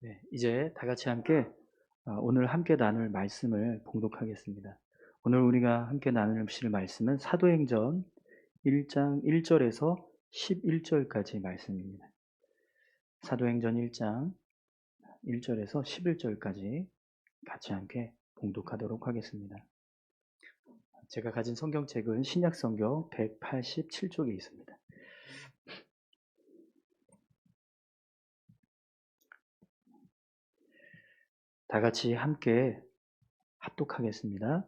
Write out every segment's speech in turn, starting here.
네, 이제 다 같이 함께 오늘 함께 나눌 말씀을 봉독하겠습니다. 오늘 우리가 함께 나누실 말씀은 사도행전 1장 1절에서 11절까지 말씀입니다. 사도행전 1장 1절에서 11절까지 같이 함께 봉독하도록 하겠습니다. 제가 가진 성경책은 신약성경 187쪽에 있습니다. 다 같이 함께 합독하겠습니다.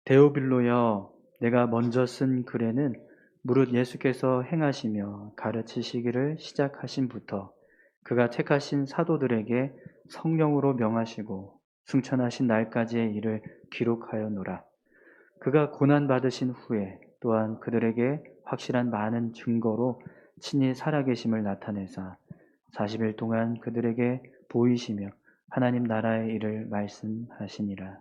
데오빌로여, 내가 먼저 쓴 글에는 무릇 예수께서 행하시며 가르치시기를 시작하신부터 그가 택하신 사도들에게 성령으로 명하시고 승천하신 날까지의 일을 기록하였노라. 그가 고난받으신 후에 또한 그들에게 확실한 많은 증거로 친히 살아계심을 나타내사 40일 동안 그들에게 보이시며 하나님 나라의 일을 말씀하시니라.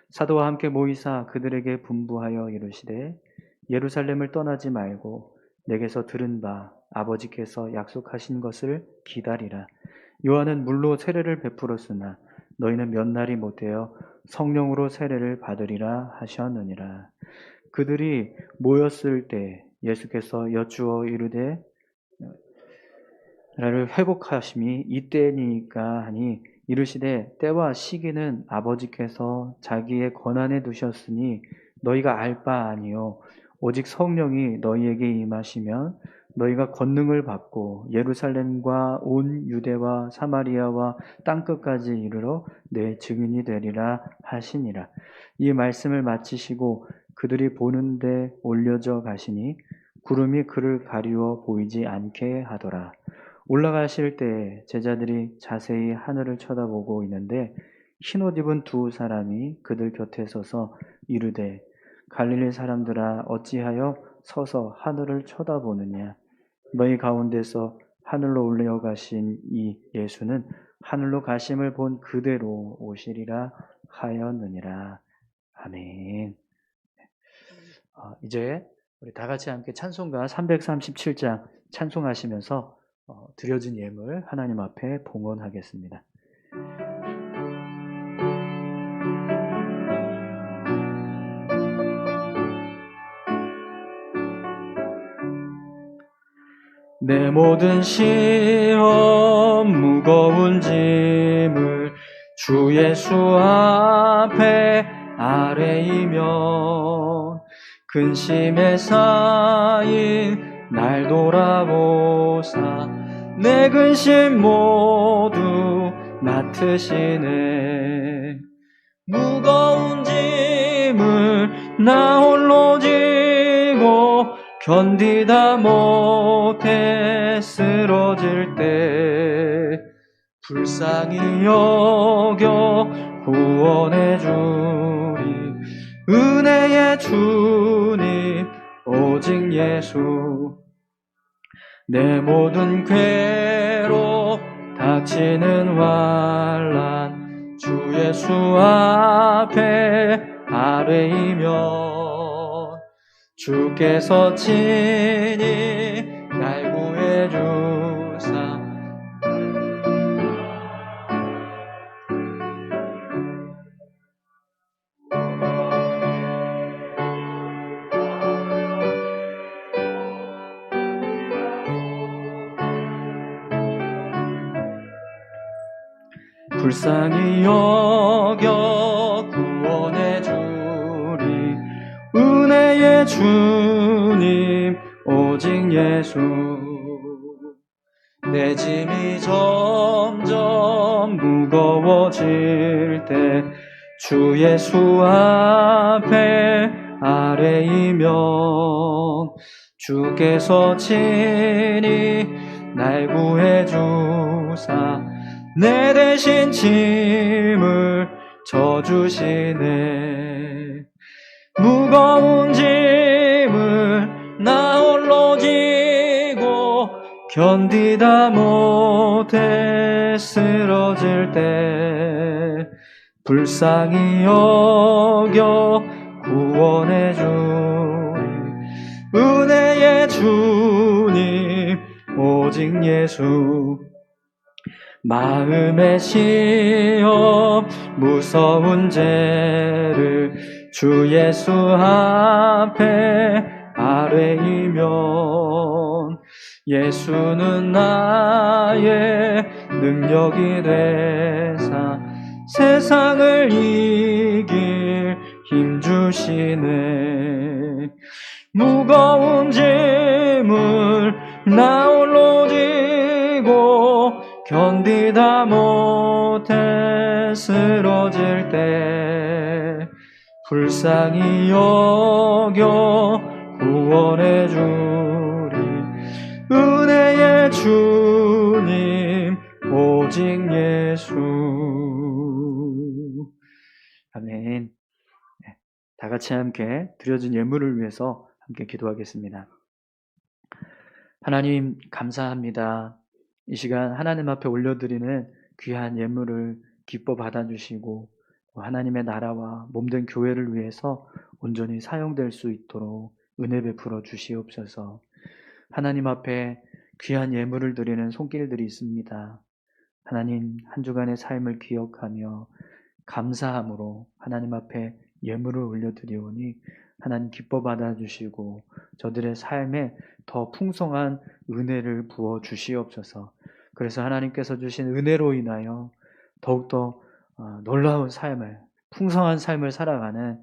사도와 함께 모이사 그들에게 분부하여 이르시되 예루살렘을 떠나지 말고 내게서 들은 바 아버지께서 약속하신 것을 기다리라. 요한은 물로 세례를 베풀었으나 너희는 몇 날이 못되어 성령으로 세례를 받으리라 하셨느니라. 그들이 모였을 때 예수께서 여쭈어 이르되 나를 회복하심이 이때니까 하니 이르시되 때와 시기는 아버지께서 자기의 권한에 두셨으니 너희가 알 바 아니요 오직 성령이 너희에게 임하시면 너희가 권능을 받고 예루살렘과 온 유대와 사마리아와 땅끝까지 이르러 내 증인이 되리라 하시니라. 이 말씀을 마치시고 그들이 보는데 올려져 가시니 구름이 그를 가리워 보이지 않게 하더라. 올라가실 때 제자들이 자세히 하늘을 쳐다보고 있는데 흰옷 입은 두 사람이 그들 곁에 서서 이르되 갈릴리 사람들아 어찌하여 서서 하늘을 쳐다보느냐. 너희 가운데서 하늘로 올려가신 이 예수는 하늘로 가심을 본 그대로 오시리라 하였느니라. 아멘. 이제 우리 다 같이 함께 찬송가 337장 찬송하시면서 드려진 예물 하나님 앞에 봉헌하겠습니다. 내 모든 시험 무거운 짐을 주 예수 앞에 아뢰이면 근심에 쌓인 날 돌아보사 내 근심 모두 맡으시네. 무거운 짐을 나 홀로 지고 견디다 못해 쓰러질 때 불쌍히 여겨 구원해 주리 은혜의 주님 오직 예수. 내 모든 괴로 닥치는 환난 주 예수 앞에 아뢰이면 주께서 친히 날 구해 주사 불쌍히 여겨 구원해 주리 은혜의 주님 오직 예수. 내 짐이 점점 무거워질 때 주 예수 앞에 아뢰이면 주께서 친히 날 구해 주사 내 대신 짐을 져주시네. 무거운 짐을 나 홀로 지고 견디다 못해 쓰러질 때 불쌍히 여겨 구원해 주리 은혜의 주님 오직 예수. 마음의 시험 무서운 죄를 주 예수 앞에 아뢰이면 예수는 나의 능력이 되사 세상을 이길 힘 주시네. 무거운 짐을 나 홀로 지고 견디다 못해 쓰러질 때 불쌍히 여겨 구원해 주리 은혜의 주님 오직 예수. 아멘. 다 같이 함께 드려진 예물을 위해서 함께 기도하겠습니다. 하나님 감사합니다. 이 시간 하나님 앞에 올려드리는 귀한 예물을 기뻐 받아주시고 하나님의 나라와 몸된 교회를 위해서 온전히 사용될 수 있도록 은혜 베풀어 주시옵소서. 하나님 앞에 귀한 예물을 드리는 손길들이 있습니다. 하나님 한 주간의 삶을 기억하며 감사함으로 하나님 앞에 예물을 올려드리오니 하나님 기뻐 받아주시고 저들의 삶에 더 풍성한 은혜를 부어 주시옵소서. 그래서 하나님께서 주신 은혜로 인하여 더욱더 놀라운 삶을, 풍성한 삶을 살아가는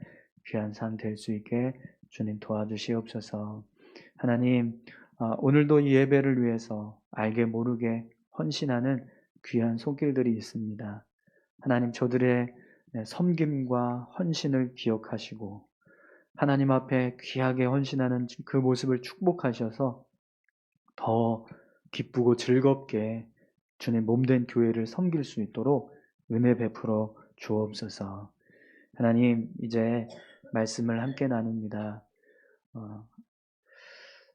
귀한 삶 될 수 있게 주님 도와주시옵소서. 하나님 오늘도 이 예배를 위해서 알게 모르게 헌신하는 귀한 손길들이 있습니다. 하나님 저들의 섬김과 헌신을 기억하시고 하나님 앞에 귀하게 헌신하는 그 모습을 축복하셔서 더 기쁘고 즐겁게 주님 몸된 교회를 섬길 수 있도록 은혜 베풀어 주옵소서. 하나님 이제 말씀을 함께 나눕니다.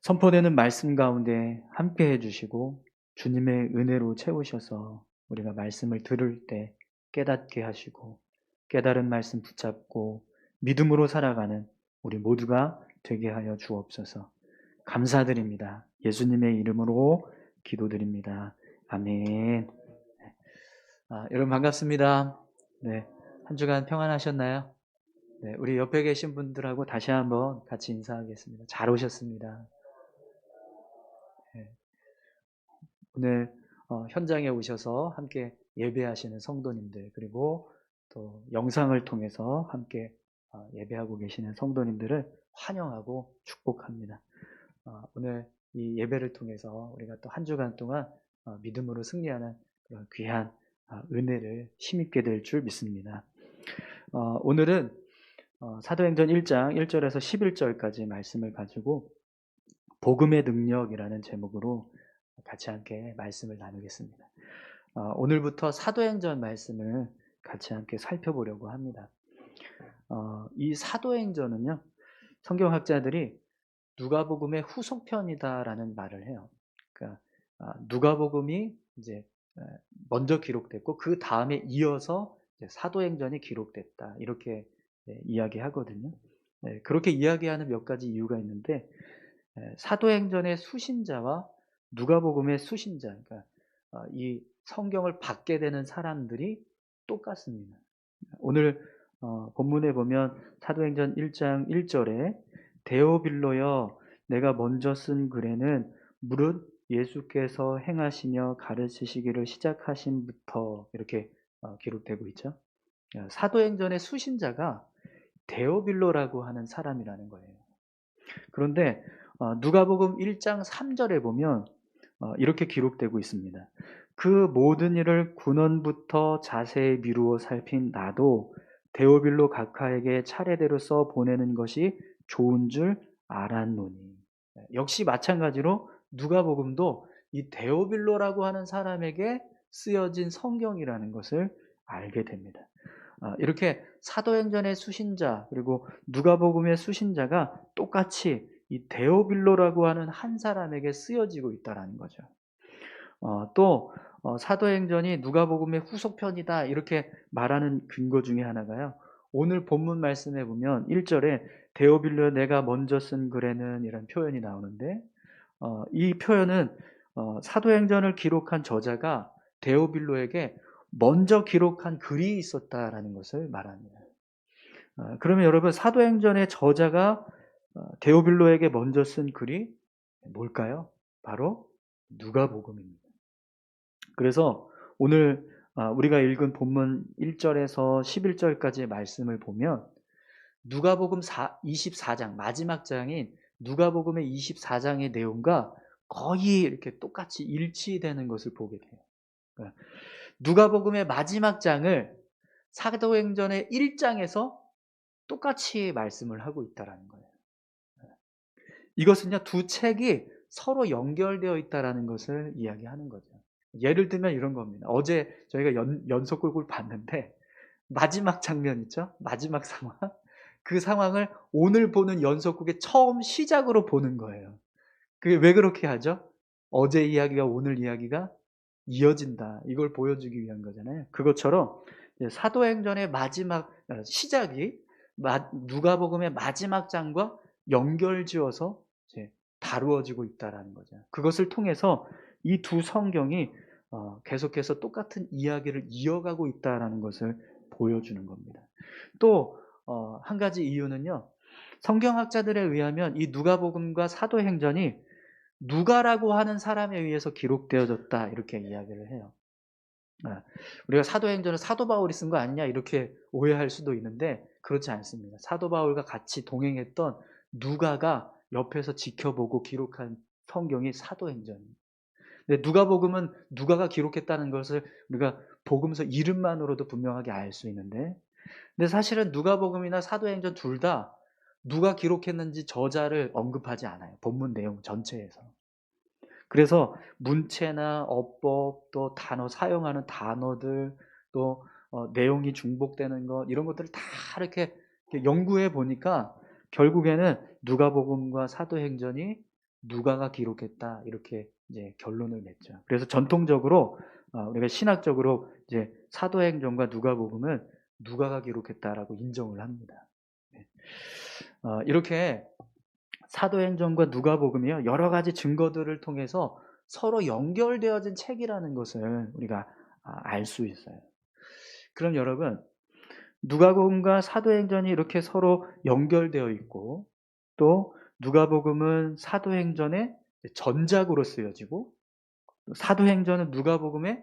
선포되는 말씀 가운데 함께 해주시고 주님의 은혜로 채우셔서 우리가 말씀을 들을 때 깨닫게 하시고 깨달은 말씀 붙잡고 믿음으로 살아가는 우리 모두가 되게 하여 주옵소서. 감사드립니다. 예수님의 이름으로 기도드립니다. 아멘. 여러분 반갑습니다. 네, 한 주간 평안하셨나요? 네, 우리 옆에 계신 분들하고 다시 한번 같이 인사하겠습니다. 잘 오셨습니다. 네, 오늘 현장에 오셔서 함께 예배하시는 성도님들 그리고 또 영상을 통해서 함께 예배하고 계시는 성도님들을 환영하고 축복합니다. 오늘 이 예배를 통해서 우리가 또 한 주간 동안 믿음으로 승리하는 그런 귀한 은혜를 힘입게 될 줄 믿습니다. 오늘은 사도행전 1장 1절에서 11절까지 말씀을 가지고 복음의 능력이라는 제목으로 같이 함께 말씀을 나누겠습니다. 오늘부터 사도행전 말씀을 같이 함께 살펴보려고 합니다. 이 사도행전은요, 성경학자들이 누가복음의 후속편이다라는 말을 해요. 그러니까 누가복음이 이제 먼저 기록됐고 그 다음에 이어서 사도행전이 기록됐다 이렇게 이야기하거든요. 그렇게 이야기하는 몇 가지 이유가 있는데 사도행전의 수신자와 누가복음의 수신자, 그러니까 이 성경을 받게 되는 사람들이 똑같습니다. 오늘 본문에 보면 사도행전 1장 1절에 데오빌로여 내가 먼저 쓴 글에는 무릇 예수께서 행하시며 가르치시기를 시작하신부터 이렇게 기록되고 있죠. 사도행전의 수신자가 데오빌로라고 하는 사람이라는 거예요. 그런데 누가복음 1장 3절에 보면 이렇게 기록되고 있습니다. 그 모든 일을 근원부터 자세히 미루어 살핀 나도 데오빌로 각하에게 차례대로 써 보내는 것이 좋은 줄 알았노니. 역시 마찬가지로 누가복음도 이 데오빌로라고 하는 사람에게 쓰여진 성경이라는 것을 알게 됩니다. 이렇게 사도행전의 수신자 그리고 누가복음의 수신자가 똑같이 이 데오빌로라고 하는 한 사람에게 쓰여지고 있다는 거죠. 또 사도행전이 누가복음의 후속편이다 이렇게 말하는 근거 중에 하나가요. 오늘 본문 말씀에 보면 1절에 데오빌로 내가 먼저 쓴 글에는 이런 표현이 나오는데 이 표현은 사도행전을 기록한 저자가 데오빌로에게 먼저 기록한 글이 있었다라는 것을 말합니다. 그러면 여러분 사도행전의 저자가 데오빌로에게 먼저 쓴 글이 뭘까요? 바로 누가복음입니다. 그래서 오늘 우리가 읽은 본문 1절에서 11절까지의 말씀을 보면 누가복음 24장 마지막 장인 누가복음의 24장의 내용과 거의 이렇게 똑같이 일치되는 것을 보게 돼요. 그러니까 누가복음의 마지막 장을 사도행전의 1장에서 똑같이 말씀을 하고 있다라는 거예요. 이것은요, 두 책이 서로 연결되어 있다라는 것을 이야기하는 거죠. 예를 들면 이런 겁니다. 어제 저희가 연속극을 봤는데 마지막 장면 있죠? 마지막 상황. 그 상황을 오늘 보는 연속극의 처음 시작으로 보는 거예요. 그게 왜 그렇게 하죠? 어제 이야기가 오늘 이야기가 이어진다. 이걸 보여주기 위한 거잖아요. 그것처럼 사도행전의 마지막 시작이 누가복음의 마지막 장과 연결지어서 이제 다루어지고 있다라는 거죠. 그것을 통해서 이 두 성경이 계속해서 똑같은 이야기를 이어가고 있다라는 것을 보여주는 겁니다. 또 한 가지 이유는요. 성경학자들에 의하면 이 누가복음과 사도행전이 누가라고 하는 사람에 의해서 기록되어졌다 이렇게 이야기를 해요. 우리가 사도행전을 사도 바울이 쓴 거 아니냐 이렇게 오해할 수도 있는데 그렇지 않습니다. 사도 바울과 같이 동행했던 누가가 옆에서 지켜보고 기록한 성경이 사도행전입니다. 근데 누가복음은 누가가 기록했다는 것을 우리가 복음서 이름만으로도 분명하게 알 수 있는데, 근데 사실은 누가복음이나 사도행전 둘 다 누가 기록했는지 저자를 언급하지 않아요. 본문 내용 전체에서. 그래서 문체나 어법 또 단어 사용하는 단어들 또 내용이 중복되는 것 이런 것들을 다 이렇게 연구해 보니까 결국에는 누가복음과 사도행전이 누가가 기록했다 이렇게 이제 결론을 냈죠. 그래서 전통적으로 우리가 신학적으로 이제 사도행전과 누가복음은 누가가 기록했다라고 인정을 합니다. 이렇게 사도행전과 누가복음이요 여러 가지 증거들을 통해서 서로 연결되어진 책이라는 것을 우리가 알 수 있어요. 그럼 여러분 누가복음과 사도행전이 이렇게 서로 연결되어 있고 또 누가복음은 사도행전의 전작으로 쓰여지고 사도행전은 누가복음의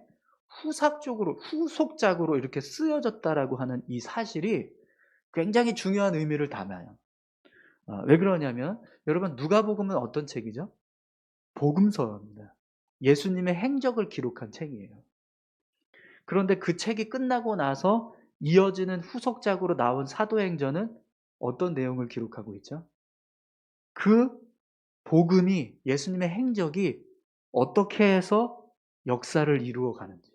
후속작으로 이렇게 쓰여졌다라고 하는 이 사실이 굉장히 중요한 의미를 담아요. 왜 그러냐면 여러분 누가복음은 어떤 책이죠? 복음서입니다. 예수님의 행적을 기록한 책이에요. 그런데 그 책이 끝나고 나서 이어지는 후속작으로 나온 사도행전은 어떤 내용을 기록하고 있죠? 그 복음이 예수님의 행적이 어떻게 해서 역사를 이루어 가는지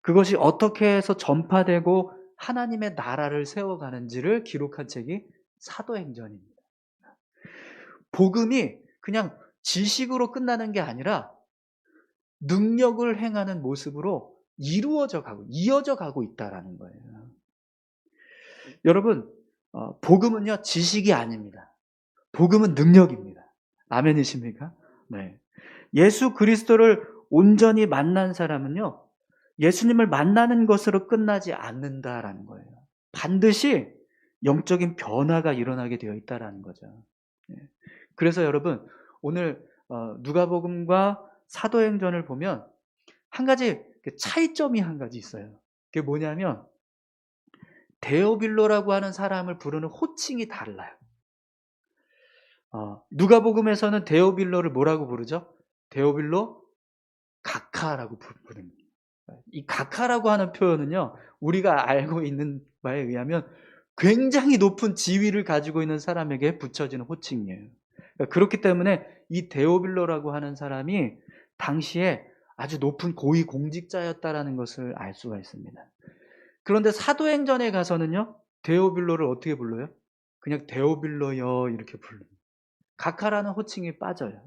그것이 어떻게 해서 전파되고 하나님의 나라를 세워가는지를 기록한 책이 사도행전입니다. 복음이 그냥 지식으로 끝나는 게 아니라 능력을 행하는 모습으로 이어져 가고 있다라는 거예요. 여러분, 복음은요, 지식이 아닙니다. 복음은 능력입니다. 아멘이십니까? 네. 예수 그리스도를 온전히 만난 사람은요, 예수님을 만나는 것으로 끝나지 않는다라는 거예요. 반드시 영적인 변화가 일어나게 되어 있다라는 거죠. 그래서 여러분, 오늘 누가복음과 사도행전을 보면 한 가지 차이점이 한 가지 있어요. 그게 뭐냐면 데오빌로라고 하는 사람을 부르는 호칭이 달라요. 누가복음에서는 데오빌로를 뭐라고 부르죠? 데오빌로 각하라고 부릅니다. 이 각하라고 하는 표현은요, 우리가 알고 있는 바에 의하면 굉장히 높은 지위를 가지고 있는 사람에게 붙여지는 호칭이에요. 그렇기 때문에 이 데오빌로라고 하는 사람이 당시에 아주 높은 고위 공직자였다라는 것을 알 수가 있습니다. 그런데 사도행전에 가서는요, 데오빌로를 어떻게 불러요? 그냥 데오빌로여 이렇게 불러요. 각하라는 호칭이 빠져요.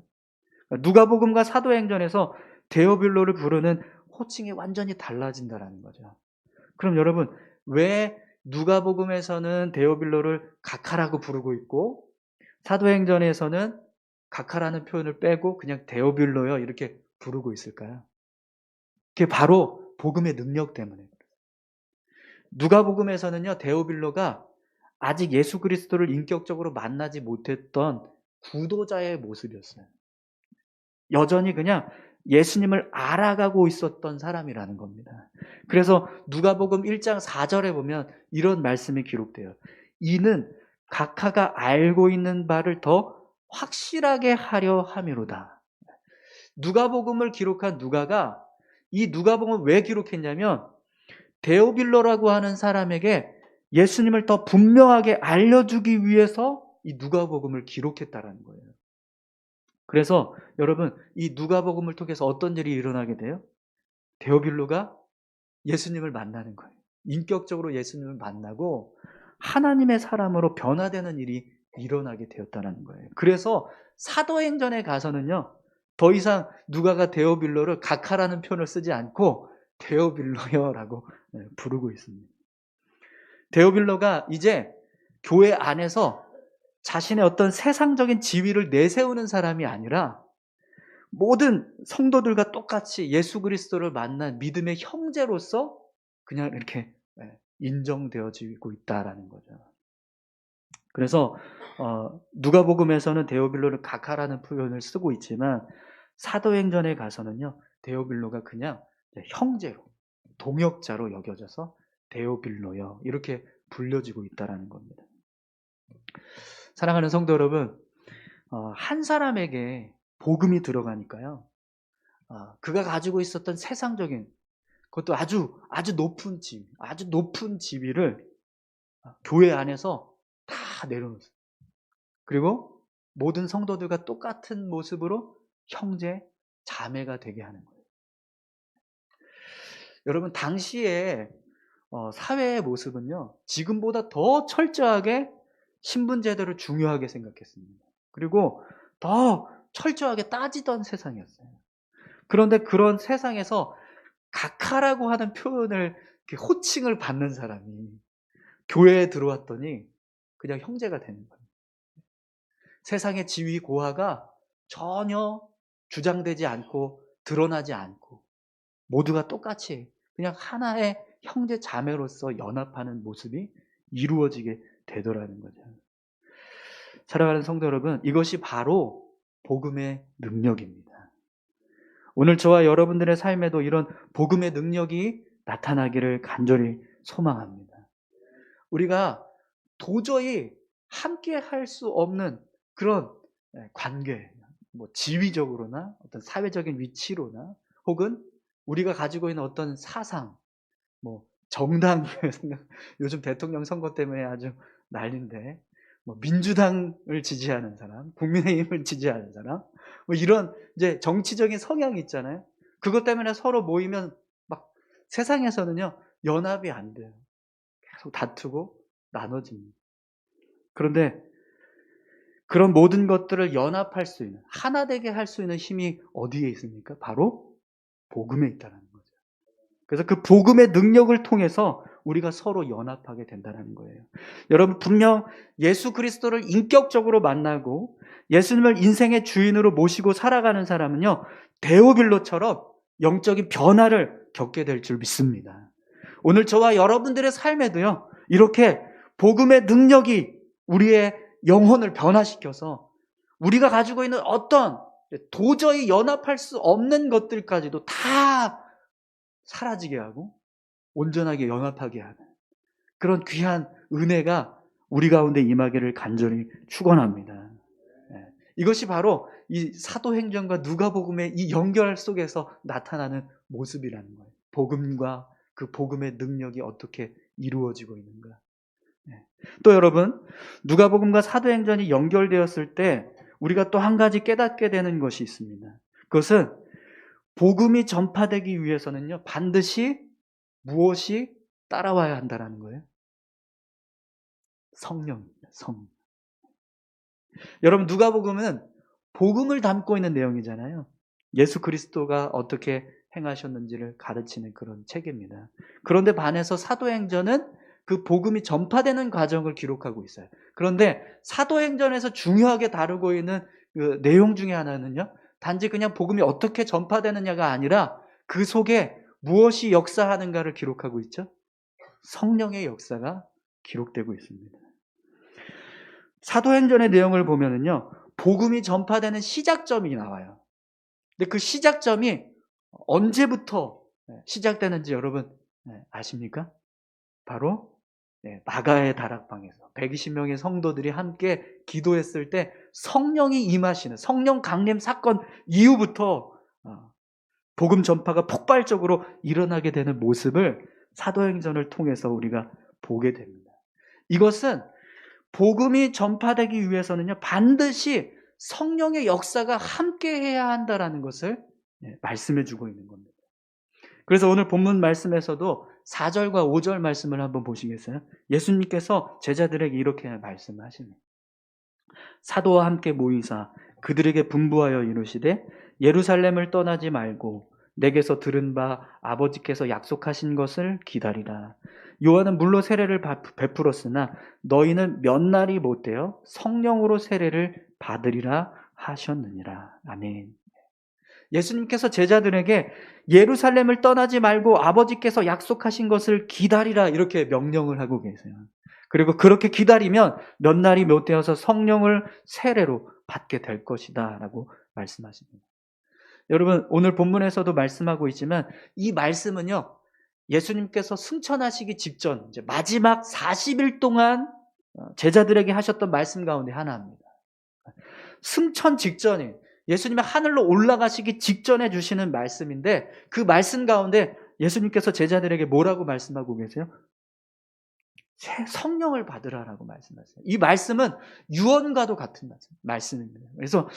누가복음과 사도행전에서 데오빌로를 부르는 호칭이 완전히 달라진다라는 거죠. 그럼 여러분 왜 누가복음에서는 데오빌로를 각하라고 부르고 있고 사도행전에서는 각하라는 표현을 빼고 그냥 데오빌로요 이렇게 부르고 있을까요? 그게 바로 복음의 능력 때문에. 누가복음에서는요, 데오빌로가 아직 예수 그리스도를 인격적으로 만나지 못했던 구도자의 모습이었어요. 여전히 그냥 예수님을 알아가고 있었던 사람이라는 겁니다. 그래서 누가복음 1장 4절에 보면 이런 말씀이 기록돼요. 이는 각하가 알고 있는 바를 더 확실하게 하려 함이로다. 누가복음을 기록한 누가가 이 누가복음을 왜 기록했냐면 데오빌로라고 하는 사람에게 예수님을 더 분명하게 알려주기 위해서 이 누가복음을 기록했다라는 거예요. 그래서 여러분, 이 누가복음을 통해서 어떤 일이 일어나게 돼요? 데오빌로가 예수님을 만나는 거예요. 인격적으로 예수님을 만나고 하나님의 사람으로 변화되는 일이 일어나게 되었다는 거예요. 그래서 사도행전에 가서는요, 더 이상 누가가 데오빌로를 각하라는 표현을 쓰지 않고 데오빌로여라고 부르고 있습니다. 데오빌로가 이제 교회 안에서 자신의 어떤 세상적인 지위를 내세우는 사람이 아니라 모든 성도들과 똑같이 예수 그리스도를 만난 믿음의 형제로서 그냥 이렇게 인정되어지고 있다라는 거죠. 그래서 누가복음에서는 데오빌로를 각하라는 표현을 쓰고 있지만 사도행전에 가서는요, 데오빌로가 그냥 형제로, 동역자로 여겨져서 데오빌로여 이렇게 불려지고 있다라는 겁니다. 사랑하는 성도 여러분, 한 사람에게 복음이 들어가니까요, 그가 가지고 있었던 세상적인, 그것도 아주 높은 지위를 교회 안에서 다 내려놓습니다. 그리고 모든 성도들과 똑같은 모습으로 형제, 자매가 되게 하는 거예요. 여러분, 당시에 사회의 모습은요, 지금보다 더 철저하게 신분 제도를 중요하게 생각했습니다. 그리고 더 철저하게 따지던 세상이었어요. 그런데 그런 세상에서 각하라고 하는 표현을, 호칭을 받는 사람이 교회에 들어왔더니 그냥 형제가 되는 거예요. 세상의 지위 고하가 전혀 주장되지 않고 드러나지 않고 모두가 똑같이 그냥 하나의 형제 자매로서 연합하는 모습이 이루어지게 되더라는 거죠. 사랑하는 성도 여러분, 이것이 바로 복음의 능력입니다. 오늘 저와 여러분들의 삶에도 이런 복음의 능력이 나타나기를 간절히 소망합니다. 우리가 도저히 함께 할 수 없는 그런 관계, 지위적으로나 어떤 사회적인 위치로나 혹은 우리가 가지고 있는 어떤 사상, 정당, 요즘 대통령 선거 때문에 아주 난리인데, 민주당을 지지하는 사람, 국민의힘을 지지하는 사람, 이런 이제 정치적인 성향이 있잖아요. 그것 때문에 서로 모이면 막 세상에서는요, 연합이 안 돼요. 계속 다투고 나눠집니다. 그런데 그런 모든 것들을 연합할 수 있는, 하나 되게 할 수 있는 힘이 어디에 있습니까? 바로 복음에 있다는 거죠. 그래서 그 복음의 능력을 통해서 우리가 서로 연합하게 된다는 거예요. 여러분, 분명 예수 그리스도를 인격적으로 만나고 예수님을 인생의 주인으로 모시고 살아가는 사람은요, 데오빌로처럼 영적인 변화를 겪게 될 줄 믿습니다. 오늘 저와 여러분들의 삶에도요, 이렇게 복음의 능력이 우리의 영혼을 변화시켜서 우리가 가지고 있는 어떤 도저히 연합할 수 없는 것들까지도 다 사라지게 하고 온전하게 연합하게 하는 그런 귀한 은혜가 우리 가운데 임하기를 간절히 축원합니다. 이것이 바로 이 사도행전과 누가복음의 이 연결 속에서 나타나는 모습이라는 거예요. 복음과 그 복음의 능력이 어떻게 이루어지고 있는가. 또 여러분, 누가복음과 사도행전이 연결되었을 때 우리가 또 한 가지 깨닫게 되는 것이 있습니다. 그것은 복음이 전파되기 위해서는요, 반드시 무엇이 따라와야 한다는 거예요? 성령입니다. 성령. 여러분, 누가복음은 복음을 담고 있는 내용이잖아요. 예수 그리스도가 어떻게 행하셨는지를 가르치는 그런 책입니다. 그런데 반해서 사도행전은 그 복음이 전파되는 과정을 기록하고 있어요. 그런데 사도행전에서 중요하게 다루고 있는 그 내용 중에 하나는요, 단지 그냥 복음이 어떻게 전파되느냐가 아니라 그 속에 무엇이 역사하는가를 기록하고 있죠? 성령의 역사가 기록되고 있습니다. 사도행전의 내용을 보면은요, 복음이 전파되는 시작점이 나와요. 근데 그 시작점이 언제부터 시작되는지 여러분 아십니까? 바로 마가의 다락방에서 120명의 성도들이 함께 기도했을 때 성령이 임하시는 성령 강림 사건 이후부터 복음 전파가 폭발적으로 일어나게 되는 모습을 사도행전을 통해서 우리가 보게 됩니다. 이것은 복음이 전파되기 위해서는요, 반드시 성령의 역사가 함께 해야 한다라는 것을 말씀해 주고 있는 겁니다. 그래서 오늘 본문 말씀에서도 4절과 5절 말씀을 한번 보시겠어요? 예수님께서 제자들에게 이렇게 말씀하십니다. 사도와 함께 모이사 그들에게 분부하여 이르시되 예루살렘을 떠나지 말고 내게서 들은 바 아버지께서 약속하신 것을 기다리라. 요한은 물로 세례를 베풀었으나 너희는 몇 날이 못되어 성령으로 세례를 받으리라 하셨느니라. 아멘. 예수님께서 제자들에게 예루살렘을 떠나지 말고 아버지께서 약속하신 것을 기다리라 이렇게 명령을 하고 계세요. 그리고 그렇게 기다리면 몇 날이 못 되어서 성령을 세례로 받게 될 것이다 라고 말씀하십니다. 여러분, 오늘 본문에서도 말씀하고 있지만 이 말씀은요, 예수님께서 승천하시기 직전 이제 마지막 40일 동안 제자들에게 하셨던 말씀 가운데 하나입니다. 승천 직전에 예수님이 하늘로 올라가시기 직전에 주시는 말씀인데 그 말씀 가운데 예수님께서 제자들에게 뭐라고 말씀하고 계세요? 성령을 받으라라고 말씀하세요. 이 말씀은 유언과도 같은 말씀입니다. 그래서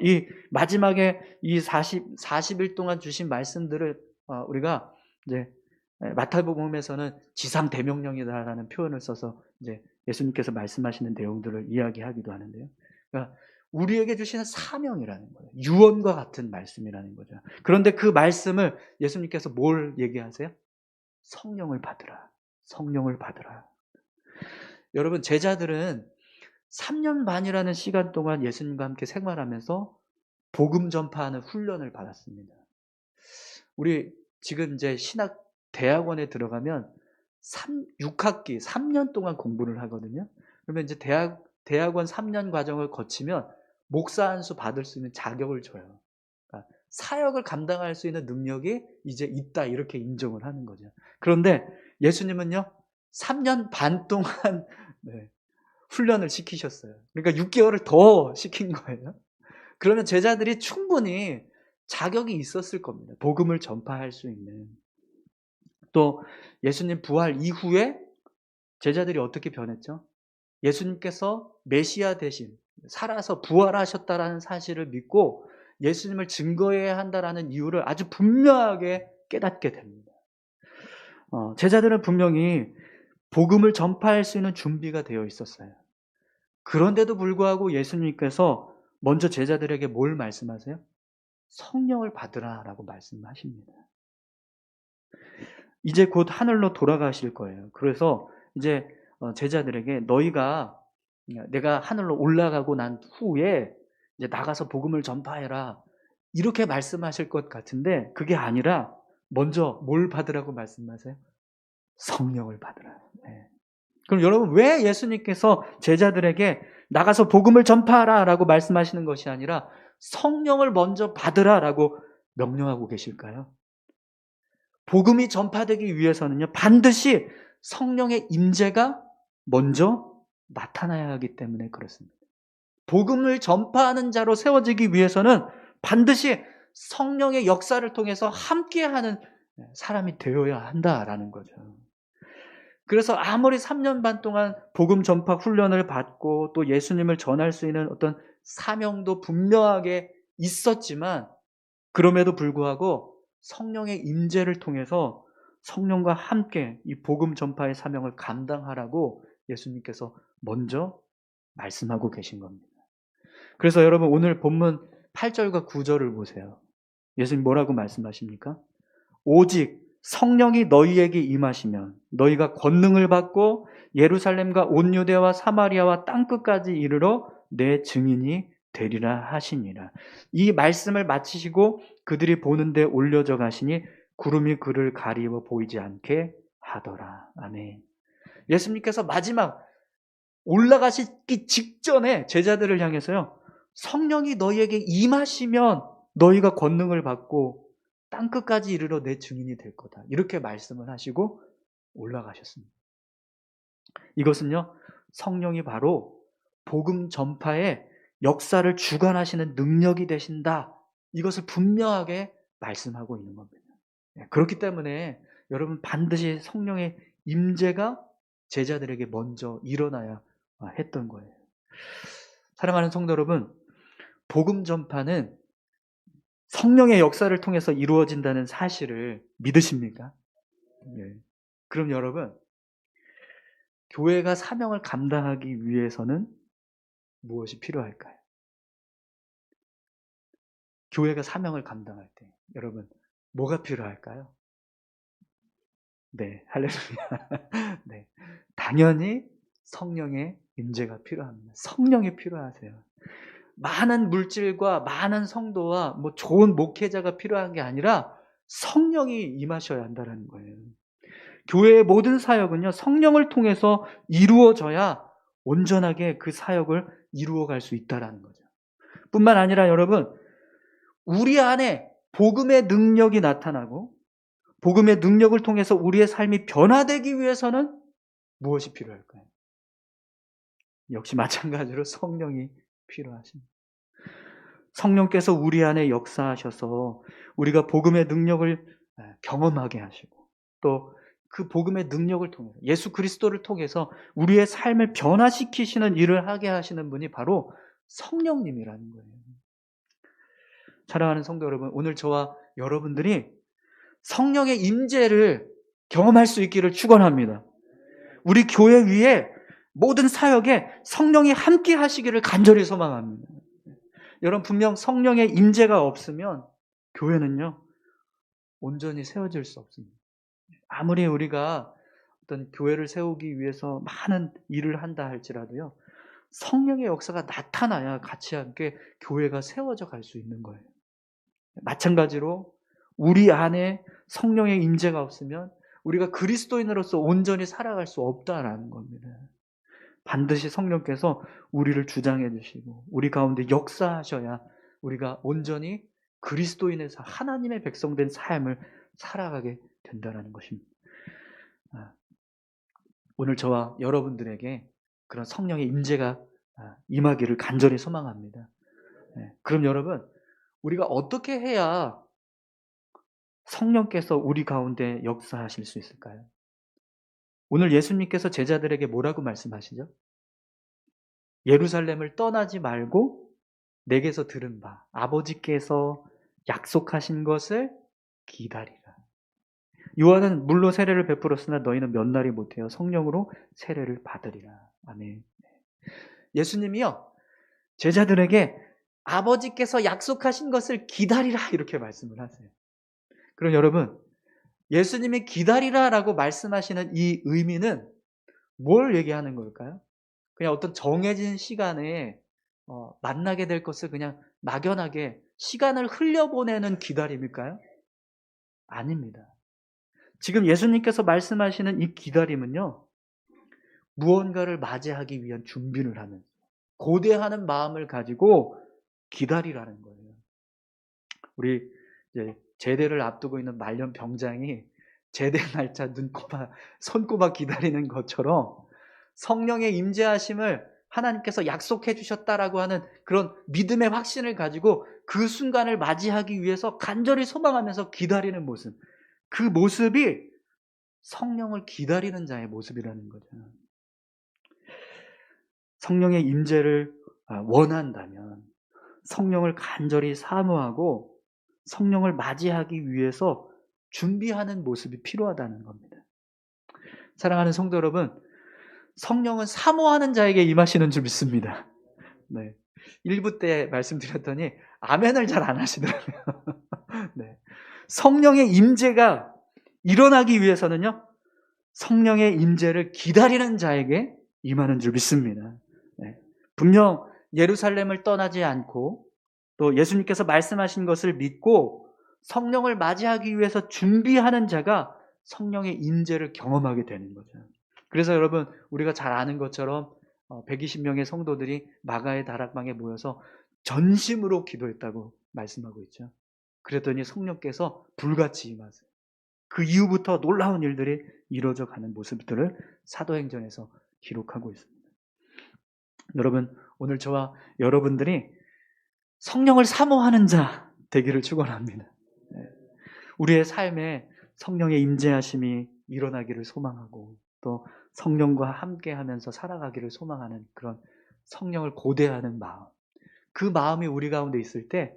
이 마지막에 이 40일 동안 주신 말씀들을 우리가 이제 마태복음에서는 지상 대명령이다라는 표현을 써서 이제 예수님께서 말씀하시는 내용들을 이야기하기도 하는데요. 그러니까 우리에게 주시는 사명이라는 거예요. 유언과 같은 말씀이라는 거죠. 그런데 그 말씀을 예수님께서 뭘 얘기하세요? 성령을 받으라. 성령을 받으라. 여러분, 제자들은 3년 반이라는 시간 동안 예수님과 함께 생활하면서 복음 전파하는 훈련을 받았습니다. 우리 지금 이제 신학 대학원에 들어가면 6학기 3년 동안 공부를 하거든요. 그러면 이제 대학원 3년 과정을 거치면 목사 안수 받을 수 있는 자격을 줘요. 그러니까 사역을 감당할 수 있는 능력이 이제 있다 이렇게 인정을 하는 거죠. 그런데 예수님은요 3년 반 동안 훈련을 시키셨어요. 그러니까 6개월을 더 시킨 거예요. 그러면 제자들이 충분히 자격이 있었을 겁니다. 복음을 전파할 수 있는. 또 예수님 부활 이후에 제자들이 어떻게 변했죠? 예수님께서 메시아 대신 살아서 부활하셨다라는 사실을 믿고 예수님을 증거해야 한다라는 이유를 아주 분명하게 깨닫게 됩니다. 제자들은 분명히 복음을 전파할 수 있는 준비가 되어 있었어요. 그런데도 불구하고 예수님께서 먼저 제자들에게 뭘 말씀하세요? 성령을 받으라라고 말씀하십니다. 이제 곧 하늘로 돌아가실 거예요. 그래서 이제 제자들에게 내가 하늘로 올라가고 난 후에 이제 나가서 복음을 전파해라 이렇게 말씀하실 것 같은데 그게 아니라 먼저 뭘 받으라고 말씀하세요? 성령을 받으라. 네. 그럼 여러분 왜 예수님께서 제자들에게 나가서 복음을 전파하라라고 말씀하시는 것이 아니라 성령을 먼저 받으라라고 명령하고 계실까요? 복음이 전파되기 위해서는요 반드시 성령의 임재가 먼저 나타나야 하기 때문에 그렇습니다. 복음을 전파하는 자로 세워지기 위해서는 반드시 성령의 역사를 통해서 함께하는 사람이 되어야 한다라는 거죠. 그래서 아무리 3년 반 동안 복음 전파 훈련을 받고 또 예수님을 전할 수 있는 어떤 사명도 분명하게 있었지만 그럼에도 불구하고 성령의 임재를 통해서 성령과 함께 이 복음 전파의 사명을 감당하라고 예수님께서 먼저 말씀하고 계신 겁니다. 그래서 여러분 오늘 본문 8절과 9절을 보세요. 예수님 뭐라고 말씀하십니까? 오직 성령이 너희에게 임하시면 너희가 권능을 받고 예루살렘과 온 유대와 사마리아와 땅끝까지 이르러 내 증인이 되리라 하시니라. 이 말씀을 마치시고 그들이 보는 데 올려져 가시니 구름이 그를 가리워 보이지 않게 하더라. 아멘. 예수님께서 마지막 올라가시기 직전에 제자들을 향해서요, 성령이 너희에게 임하시면 너희가 권능을 받고 땅끝까지 이르러 내 증인이 될 거다, 이렇게 말씀을 하시고 올라가셨습니다. 이것은요, 성령이 바로 복음 전파의 역사를 주관하시는 능력이 되신다, 이것을 분명하게 말씀하고 있는 겁니다. 그렇기 때문에 여러분, 반드시 성령의 임재가 제자들에게 먼저 일어나야 했던 거예요. 사랑하는 성도 여러분, 복음 전파는 성령의 역사를 통해서 이루어진다는 사실을 믿으십니까? 네. 그럼 여러분, 교회가 사명을 감당하기 위해서는 무엇이 필요할까요? 교회가 사명을 감당할 때 여러분, 뭐가 필요할까요? 네, 할렐루야. 네, 당연히 성령의 임재가 필요합니다. 성령이 필요하세요. 많은 물질과 많은 성도와 좋은 목회자가 필요한 게 아니라 성령이 임하셔야 한다는 거예요. 교회의 모든 사역은요, 성령을 통해서 이루어져야 온전하게 그 사역을 이루어갈 수 있다는 거죠. 뿐만 아니라 여러분, 우리 안에 복음의 능력이 나타나고 복음의 능력을 통해서 우리의 삶이 변화되기 위해서는 무엇이 필요할까요? 역시 마찬가지로 성령이 필요하십니다. 성령께서 우리 안에 역사하셔서 우리가 복음의 능력을 경험하게 하시고, 또 그 복음의 능력을 통해서 예수 그리스도를 통해서 우리의 삶을 변화시키시는 일을 하게 하시는 분이 바로 성령님이라는 거예요. 사랑하는 성도 여러분, 오늘 저와 여러분들이 성령의 임재를 경험할 수 있기를 축원합니다. 우리 교회 위에 모든 사역에 성령이 함께 하시기를 간절히 소망합니다. 여러분, 분명 성령의 임재가 없으면 교회는요, 온전히 세워질 수 없습니다. 아무리 우리가 어떤 교회를 세우기 위해서 많은 일을 한다 할지라도요, 성령의 역사가 나타나야 같이 함께 교회가 세워져 갈 수 있는 거예요. 마찬가지로 우리 안에 성령의 임재가 없으면 우리가 그리스도인으로서 온전히 살아갈 수 없다라는 겁니다. 반드시 성령께서 우리를 주장해 주시고 우리 가운데 역사하셔야 우리가 온전히 그리스도인에서 하나님의 백성된 삶을 살아가게 된다는 것입니다. 오늘 저와 여러분들에게 그런 성령의 임재가 임하기를 간절히 소망합니다. 그럼 여러분, 우리가 어떻게 해야 성령께서 우리 가운데 역사하실 수 있을까요? 오늘 예수님께서 제자들에게 뭐라고 말씀하시죠? 예루살렘을 떠나지 말고 내게서 들은 바 아버지께서 약속하신 것을 기다리라. 요한은 물로 세례를 베풀었으나 너희는 몇 날이 못해요 성령으로 세례를 받으리라. 아멘. 예수님이요, 제자들에게 아버지께서 약속하신 것을 기다리라, 이렇게 말씀을 하세요. 그럼 여러분, 예수님이 기다리라라고 말씀하시는 이 의미는 뭘 얘기하는 걸까요? 그냥 어떤 정해진 시간에 만나게 될 것을 그냥 막연하게 시간을 흘려보내는 기다림일까요? 아닙니다. 지금 예수님께서 말씀하시는 이 기다림은요, 무언가를 맞이하기 위한 준비를 하는, 고대하는 마음을 가지고 기다리라는 거예요. 우리 이제 제대를 앞두고 있는 말년 병장이 제대 날짜 손꼽아 기다리는 것처럼 성령의 임재하심을 하나님께서 약속해 주셨다라고 하는 그런 믿음의 확신을 가지고 그 순간을 맞이하기 위해서 간절히 소망하면서 기다리는 모습, 그 모습이 성령을 기다리는 자의 모습이라는 거죠. 성령의 임재를 원한다면 성령을 간절히 사모하고 성령을 맞이하기 위해서 준비하는 모습이 필요하다는 겁니다. 사랑하는 성도 여러분, 성령은 사모하는 자에게 임하시는 줄 믿습니다. 네. 1부 때 말씀드렸더니 아멘을 잘 안 하시더라고요. 네. 성령의 임재가 일어나기 위해서는요, 성령의 임재를 기다리는 자에게 임하는 줄 믿습니다. 네. 분명 예루살렘을 떠나지 않고 또 예수님께서 말씀하신 것을 믿고 성령을 맞이하기 위해서 준비하는 자가 성령의 임재를 경험하게 되는 거죠. 그래서 여러분, 우리가 잘 아는 것처럼 120명의 성도들이 마가의 다락방에 모여서 전심으로 기도했다고 말씀하고 있죠. 그랬더니 성령께서 불같이 임하세요. 그 이후부터 놀라운 일들이 이루어져 가는 모습들을 사도행전에서 기록하고 있습니다. 여러분, 오늘 저와 여러분들이 성령을 사모하는 자 되기를 축원합니다. 우리의 삶에 성령의 임재하심이 일어나기를 소망하고, 또 성령과 함께하면서 살아가기를 소망하는 그런 성령을 고대하는 마음, 그 마음이 우리 가운데 있을 때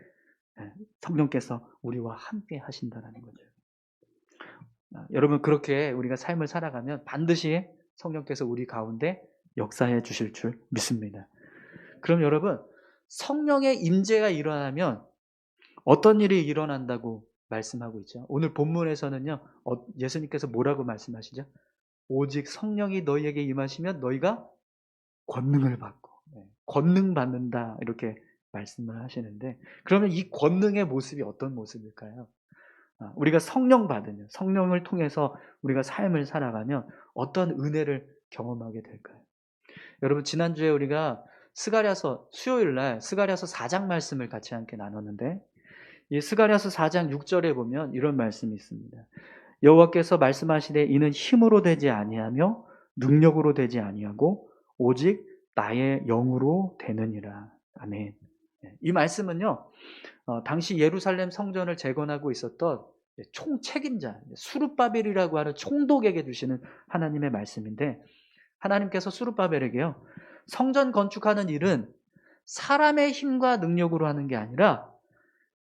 성령께서 우리와 함께 하신다는 거죠. 여러분, 그렇게 우리가 삶을 살아가면 반드시 성령께서 우리 가운데 역사해 주실 줄 믿습니다. 그럼 여러분, 성령의 임재가 일어나면 어떤 일이 일어난다고 말씀하고 있죠? 오늘 본문에서는요, 예수님께서 뭐라고 말씀하시죠? 오직 성령이 너희에게 임하시면 너희가 권능을 받고, 권능 받는다, 이렇게 말씀을 하시는데, 그러면 이 권능의 모습이 어떤 모습일까요? 우리가 성령을 통해서 우리가 삶을 살아가면 어떤 은혜를 경험하게 될까요? 여러분, 지난주에 우리가 수요일 날 스가랴서 4장 말씀을 같이 함께 나눴는데, 이 스가랴서 4장 6절에 보면 이런 말씀이 있습니다. 여호와께서 말씀하시되 이는 힘으로 되지 아니하며 능력으로 되지 아니하고 오직 나의 영으로 되느니라. 아멘. 이 말씀은요, 당시 예루살렘 성전을 재건하고 있었던 총책임자 수룹바벨이라고 하는 총독에게 주시는 하나님의 말씀인데, 하나님께서 수룹바벨에게요, 성전 건축하는 일은 사람의 힘과 능력으로 하는 게 아니라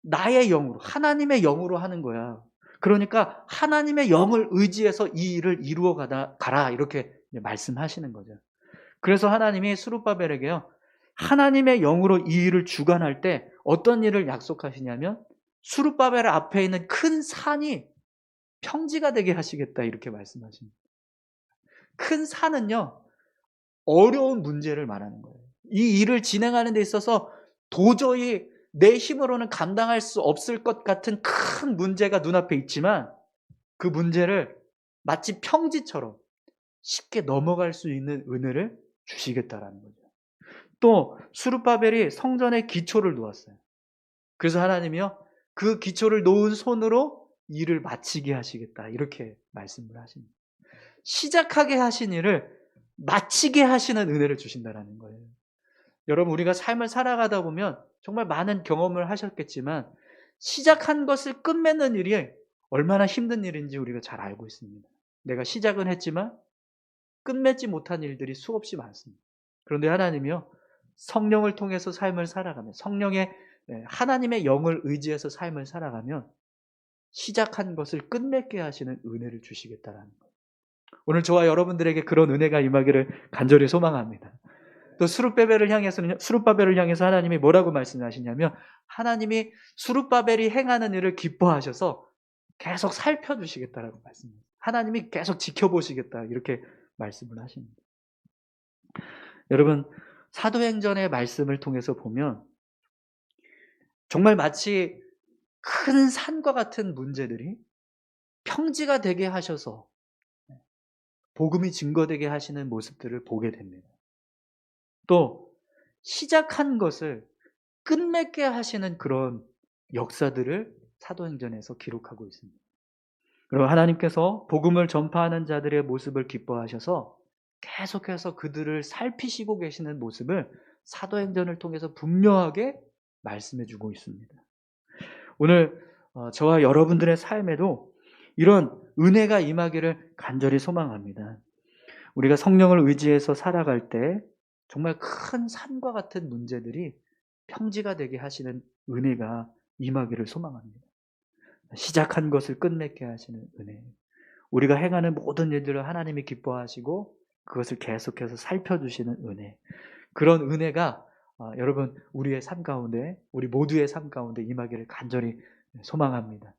나의 영으로, 하나님의 영으로 하는 거야. 그러니까 하나님의 영을 의지해서 이 일을 이루어 가라, 이렇게 말씀하시는 거죠. 그래서 하나님이 수룹바벨에게요, 하나님의 영으로 이 일을 주관할 때 어떤 일을 약속하시냐면, 수룹바벨 앞에 있는 큰 산이 평지가 되게 하시겠다, 이렇게 말씀하십니다. 큰 산은요, 어려운 문제를 말하는 거예요. 이 일을 진행하는 데 있어서 도저히 내 힘으로는 감당할 수 없을 것 같은 큰 문제가 눈앞에 있지만, 그 문제를 마치 평지처럼 쉽게 넘어갈 수 있는 은혜를 주시겠다라는 거죠. 또 수룹바벨이 성전의 기초를 놓았어요. 그래서 하나님이요, 그 기초를 놓은 손으로 일을 마치게 하시겠다, 이렇게 말씀을 하십니다. 시작하게 하신 일을 마치게 하시는 은혜를 주신다는 거예요. 여러분, 우리가 삶을 살아가다 보면 정말 많은 경험을 하셨겠지만, 시작한 것을 끝맺는 일이 얼마나 힘든 일인지 우리가 잘 알고 있습니다. 내가 시작은 했지만 끝맺지 못한 일들이 수없이 많습니다. 그런데 하나님이요, 성령을 통해서 삶을 살아가면, 하나님의 영을 의지해서 삶을 살아가면 시작한 것을 끝맺게 하시는 은혜를 주시겠다는 거예요. 오늘 저와 여러분들에게 그런 은혜가 임하기를 간절히 소망합니다. 또 수룹바벨을 향해서 하나님이 뭐라고 말씀하시냐면, 하나님이 수룹바벨이 행하는 일을 기뻐하셔서 계속 살펴주시겠다라고 말씀합니다. 하나님이 계속 지켜보시겠다, 이렇게 말씀을 하십니다. 여러분, 사도행전의 말씀을 통해서 보면 정말 마치 큰 산과 같은 문제들이 평지가 되게 하셔서 복음이 증거되게 하시는 모습들을 보게 됩니다. 또 시작한 것을 끝맺게 하시는 그런 역사들을 사도행전에서 기록하고 있습니다. 그리고 하나님께서 복음을 전파하는 자들의 모습을 기뻐하셔서 계속해서 그들을 살피시고 계시는 모습을 사도행전을 통해서 분명하게 말씀해 주고 있습니다. 오늘 저와 여러분들의 삶에도 이런 은혜가 임하기를 간절히 소망합니다. 우리가 성령을 의지해서 살아갈 때 정말 큰 산과 같은 문제들이 평지가 되게 하시는 은혜가 임하기를 소망합니다. 시작한 것을 끝맺게 하시는 은혜. 우리가 행하는 모든 일들을 하나님이 기뻐하시고 그것을 계속해서 살펴주시는 은혜. 그런 은혜가 여러분, 우리의 삶 가운데, 우리 모두의 삶 가운데 임하기를 간절히 소망합니다.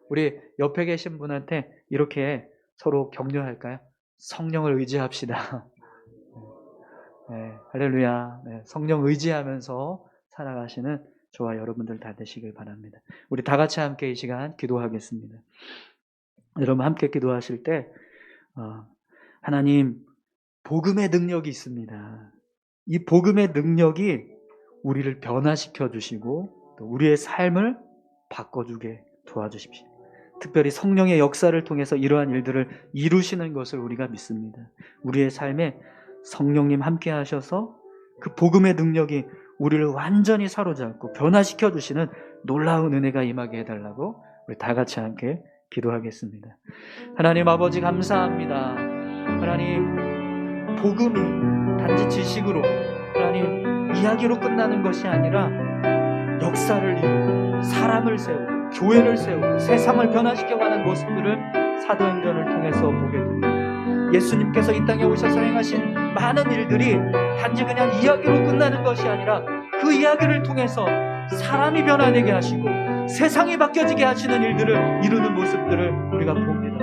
우리 옆에 계신 분한테 이렇게 서로 격려할까요? 성령을 의지합시다. 네, 할렐루야. 네, 성령 의지하면서 살아가시는 저와 여러분들 다 되시길 바랍니다. 우리 다 같이 함께 이 시간 기도하겠습니다. 여러분 함께 기도하실 때 하나님, 복음의 능력이 있습니다. 이 복음의 능력이 우리를 변화시켜 주시고 또 우리의 삶을 바꿔주게 도와주십시오. 특별히 성령의 역사를 통해서 이러한 일들을 이루시는 것을 우리가 믿습니다. 우리의 삶에 성령님 함께 하셔서 그 복음의 능력이 우리를 완전히 사로잡고 변화시켜 주시는 놀라운 은혜가 임하게 해달라고 우리 다 같이 함께 기도하겠습니다. 하나님 아버지, 감사합니다. 하나님, 복음이 단지 지식으로, 하나님, 이야기로 끝나는 것이 아니라 역사를 이루고 사람을 세우고 교회를 세우고 세상을 변화시켜가는 모습들을 사도행전을 통해서 보게 됩니다. 예수님께서 이 땅에 오셔서 행하신 많은 일들이 단지 그냥 이야기로 끝나는 것이 아니라 그 이야기를 통해서 사람이 변화되게 하시고 세상이 바뀌어지게 하시는 일들을 이루는 모습들을 우리가 봅니다.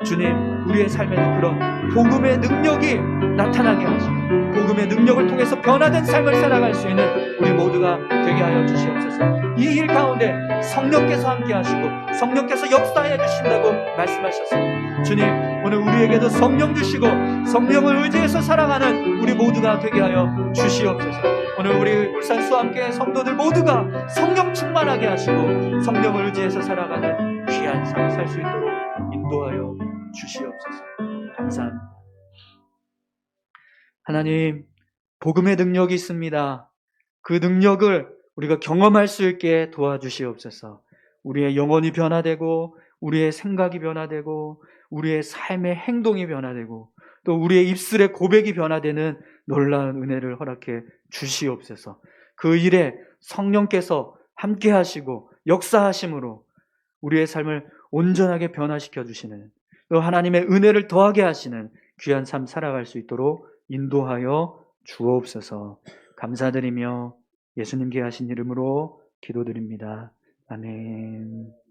주님, 우리의 삶에도 그런 복음의 능력이 나타나게 하시고 복음의 능력을 통해서 변화된 삶을 살아갈 수 있는 우리 모두가 되게 하여 주시옵소서. 이 일 가운데 성령께서 함께 하시고 성령께서 역사해 주신다고 말씀하셨습니다. 주님, 오늘 우리에게도 성령 주시고 성령을 의지해서 살아가는 우리 모두가 되게 하여 주시옵소서. 오늘 우리 울산수와 함께 성도들 모두가 성령 충만하게 하시고 성령을 의지해서 살아가는 귀한 삶 살 수 있도록 인도하여 주시옵소서. 감사합니다. 하나님, 복음의 능력이 있습니다. 그 능력을 우리가 경험할 수 있게 도와주시옵소서. 우리의 영혼이 변화되고 우리의 생각이 변화되고 우리의 삶의 행동이 변화되고 또 우리의 입술의 고백이 변화되는 놀라운 은혜를 허락해 주시옵소서. 그 일에 성령께서 함께 하시고 역사하심으로 우리의 삶을 온전하게 변화시켜 주시는, 또 하나님의 은혜를 더하게 하시는 귀한 삶 살아갈 수 있도록 인도하여 주옵소서. 감사드리며 예수님께 하신 이름으로 기도드립니다. 아멘.